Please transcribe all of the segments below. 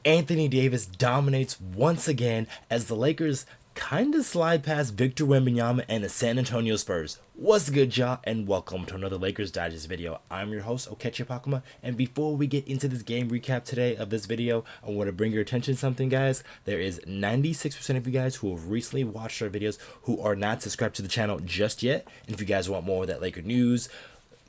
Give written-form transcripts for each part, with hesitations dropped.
Anthony Davis dominates once again as the Lakers kind of slide past Victor Wembamyama and the San Antonio Spurs. What's good, y'all, and welcome to another Lakers Digest video. I'm your host, Okechi Apakama, and before we get into this game recap today of this video, I want to bring your attention to something, guys. There is 96% of you guys who have recently watched our videos who are not subscribed to the channel just yet, and if you guys want more of that Laker news,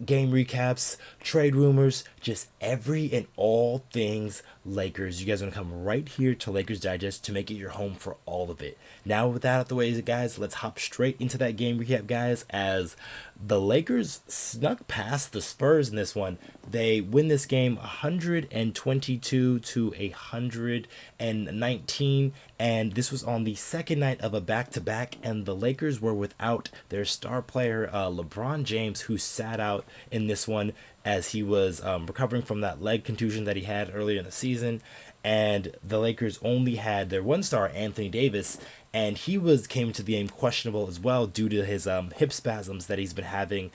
game recaps, trade rumors, just every and all things Lakers, you guys want to come right here to Lakers Digest to make it your home for all of it. Now with that out of the way, guys, let's hop straight into that game recap, guys, as the Lakers snuck past the Spurs in this one. They win this game 122 to 119, and this was on the second night of a back-to-back, and the Lakers were without their star player LeBron James, who sat out in this one as he was recovering from that leg contusion that he had earlier in the season. And the Lakers only had their one star, Anthony Davis, and he came into the game questionable as well due to his hip spasms that he's been having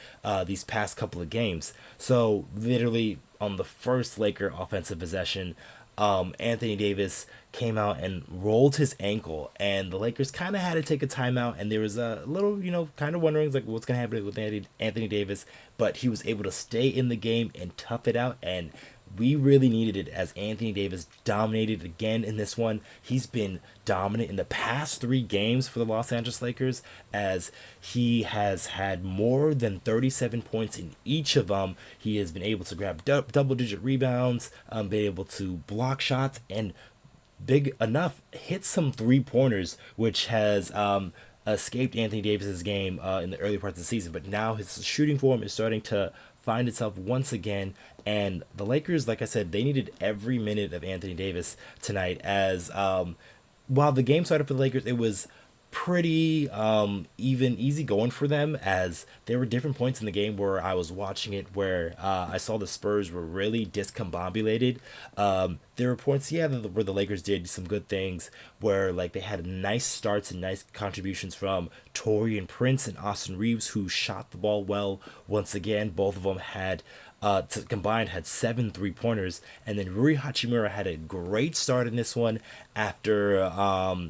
these past couple of games. So literally on the first Laker offensive possession, Anthony Davis came out and rolled his ankle, and the Lakers kind of had to take a timeout, and there was a little, kind of wondering like what's going to happen with Anthony Davis, but he was able to stay in the game and tough it out, and we really needed it as Anthony Davis dominated again in this one. He's been dominant in the past 3 games for the Los Angeles Lakers, as he has had more than 37 points in each of them. He has been able to grab double-digit rebounds, been able to block shots, and big enough hit some 3-pointers, which has escaped Anthony Davis's game in the early parts of the season. But now his shooting form is starting to find itself once again, and the Lakers, like I said, they needed every minute of Anthony Davis tonight, as while the game started for the Lakers, it was pretty easy going for them, as there were different points in the game where I was watching it where I saw the Spurs were really discombobulated. There were points, where the Lakers did some good things, where like they had nice starts and nice contributions from Taurean Prince and Austin Reaves, who shot the ball well once again. Both of them had combined had 7 3-pointers, and then Rui Hachimura had a great start in this one after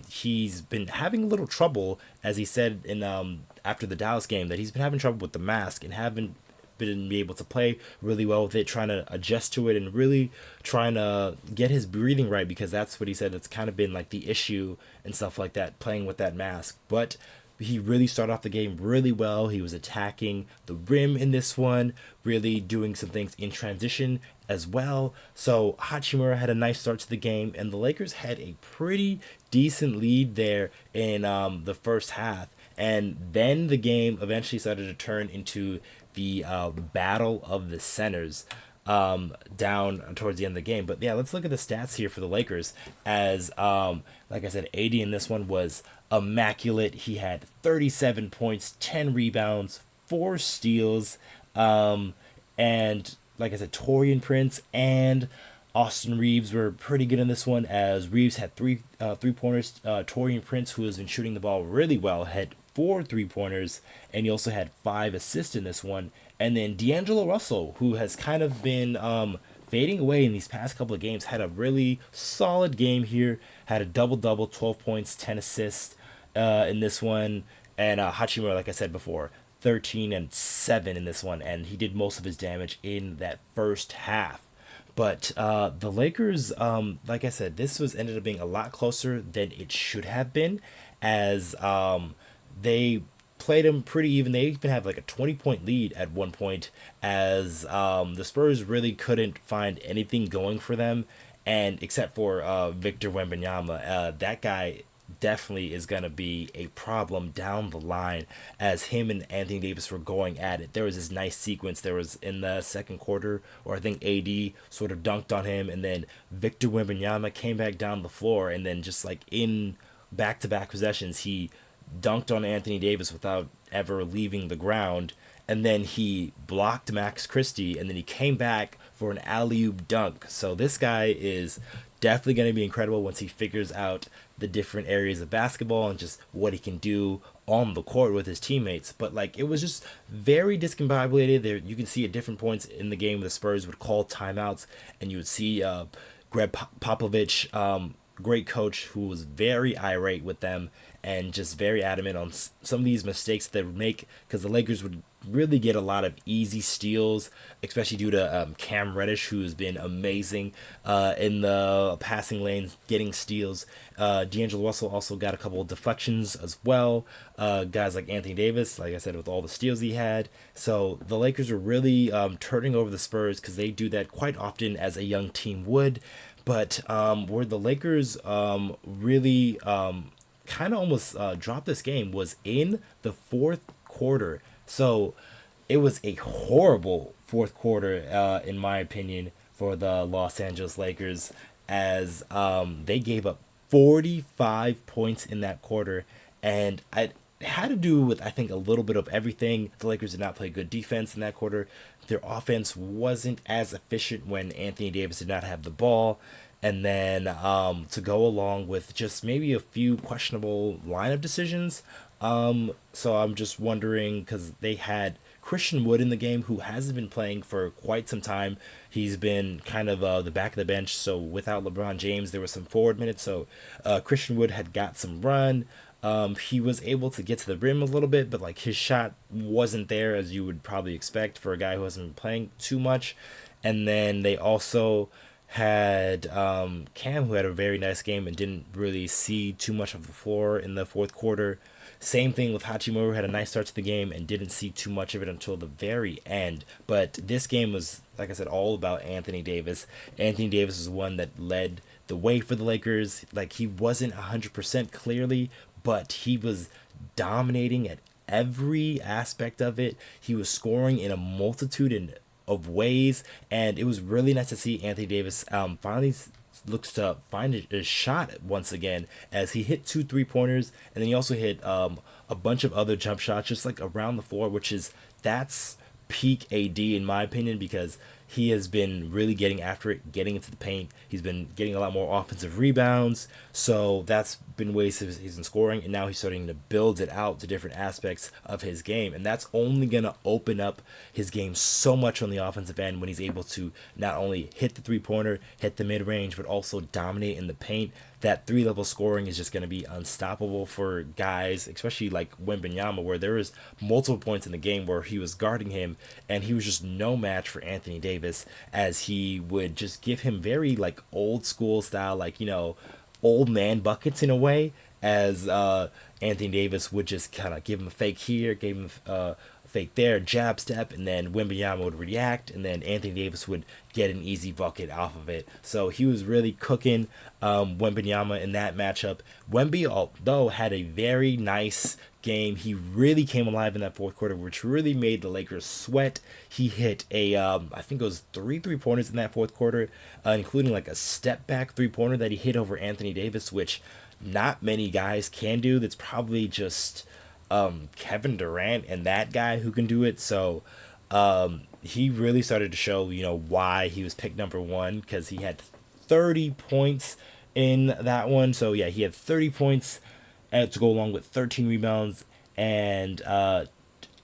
he's been having a little trouble, as he said in after the Dallas game, that he's been having trouble with the mask and haven't been able to play really well with it, trying to adjust to it and really trying to get his breathing right, because that's what he said, it's kind of been like the issue and stuff like that, playing with that mask. But he really started off the game really well. He was attacking the rim in this one, really doing some things in transition as well. So Hachimura had a nice start to the game, and the Lakers had a pretty decent lead there in the first half. And then the game eventually started to turn into the battle of the centers down towards the end of the game. But yeah, let's look at the stats here for the Lakers, as like I said, AD in this one was immaculate. He had 37 points, 10 rebounds, 4 steals, and like I said, Taurean Prince and Austin Reaves were pretty good in this one, as Reaves had 3 3-pointers. Taurean Prince, who has been shooting the ball really well, had 4 3-pointers, and he also had 5 assists in this one. And then D'Angelo Russell, who has kind of been fading away in these past couple of games, had a really solid game here, had a double-double, 12 points, 10 assists in this one. And Hachimura, like I said before, 13 and 7 in this one, and he did most of his damage in that first half. But the Lakers, like I said, this ended up being a lot closer than it should have been, as they played them pretty even. They even have like a 20-point lead at one point, as the Spurs really couldn't find anything going for them, and except for Victor Wembamyama, that guy definitely is going to be a problem down the line, as him and Anthony Davis were going at it. There was this nice sequence. There was in the second quarter, or I think AD sort of dunked on him, and then Victor Wembamyama came back down the floor, and then just like in back-to-back possessions, he dunked on Anthony Davis without ever leaving the ground, and then he blocked Max Christie, and then he came back for an alley-oop dunk. So this guy is definitely going to be incredible once he figures out the different areas of basketball and just what he can do on the court with his teammates. But like, it was just very discombobulated. There, you can see at different points in the game the Spurs would call timeouts, and you would see Popovich, great coach who was very irate with them and just very adamant on some of these mistakes they would make, because the Lakers would really get a lot of easy steals, especially due to Cam Reddish, who's been amazing in the passing lanes, getting steals. D'Angelo Russell also got a couple of deflections as well. Guys like Anthony Davis, like I said, with all the steals he had. So the Lakers were really turning over the Spurs, because they do that quite often as a young team would. But where the Lakers really kind of almost dropped this game was in the fourth quarter. So it was a horrible fourth quarter, in my opinion, for the Los Angeles Lakers, as they gave up 45 points in that quarter. And it had to do with, I think, a little bit of everything. The Lakers did not play good defense in that quarter. Their offense wasn't as efficient when Anthony Davis did not have the ball. And then to go along with just maybe a few questionable lineup decisions. So I'm just wondering, because they had Christian Wood in the game, who hasn't been playing for quite some time. He's been kind of the back of the bench. So without LeBron James, there was some forward minutes. So Christian Wood had got some run. He was able to get to the rim a little bit, but like his shot wasn't there, as you would probably expect for a guy who hasn't been playing too much. And then they also had Cam, who had a very nice game and didn't really see too much of the floor in the fourth quarter. Same thing with Hachimura, who had a nice start to the game and didn't see too much of it until the very end. But this game was, like I said, all about Anthony Davis. Anthony Davis is one that led the way for the Lakers. Like, he wasn't 100% clearly, but he was dominating at every aspect of it. He was scoring in a multitude of ways, and it was really nice to see Anthony Davis finally looks to find a shot once again, as he hit 2 3-pointers, and then he also hit a bunch of other jump shots just like around the floor, that's peak AD in my opinion, because he has been really getting after it, getting into the paint. He's been getting a lot more offensive rebounds, so that's been ways he's been scoring, and now he's starting to build it out to different aspects of his game, and that's only going to open up his game so much on the offensive end when he's able to not only hit the 3-pointer, hit the mid-range, but also dominate in the paint. That 3-level scoring is just going to be unstoppable for guys, especially like Wembamyama, where there was multiple points in the game where he was guarding him and he was just no match for Anthony Davis, as he would just give him very like old school style, like, old man buckets in a way, as Anthony Davis would just kind of give him a fake here, gave him a fake there, jab step, and then Wembanyama would react, and then Anthony Davis would get an easy bucket off of it. So he was really cooking Wembanyama in that matchup. Wemby, although, had a very nice game. He really came alive in that fourth quarter, which really made the Lakers sweat. He hit I think it was 3 3-pointers in that fourth quarter, including like a step back 3-pointer that he hit over Anthony Davis, which not many guys can do. That's probably just Kevin Durant and that guy who can do it. So he really started to show, why he was picked number 1, because he had 30 points in that one. So yeah, he had 30 points to go along with 13 rebounds and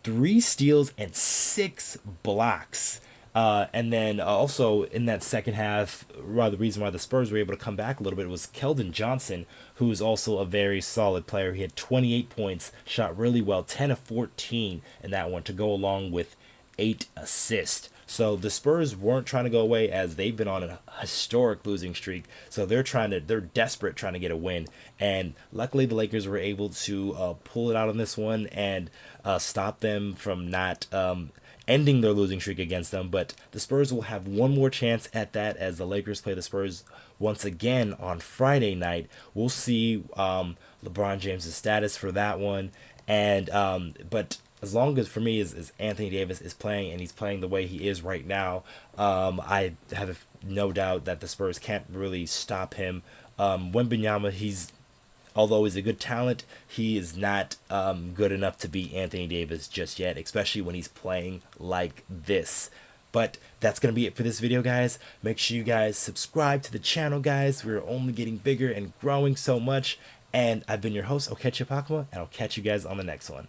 3 steals and 6 blocks. And then also in that second half, the reason why the Spurs were able to come back a little bit was Keldon Johnson, who is also a very solid player. He had 28 points, shot really well, 10 of 14 in that one, to go along with 8 assists. So the Spurs weren't trying to go away, as they've been on a historic losing streak. So they're desperate trying to get a win. And luckily the Lakers were able to pull it out on this one and stop them from not ending their losing streak against them. But the Spurs will have one more chance at that, as the Lakers play the Spurs once again on Friday night. We'll see LeBron James' status for that one. And but as long as, for me, as Anthony Davis is playing, and he's playing the way he is right now, I have no doubt that the Spurs can't really stop him. Wembanyama, although he's a good talent, he is not good enough to beat Anthony Davis just yet, especially when he's playing like this. But that's going to be it for this video, guys. Make sure you guys subscribe to the channel, guys. We're only getting bigger and growing so much. And I've been your host, Okechi Apakama, and I'll catch you guys on the next one.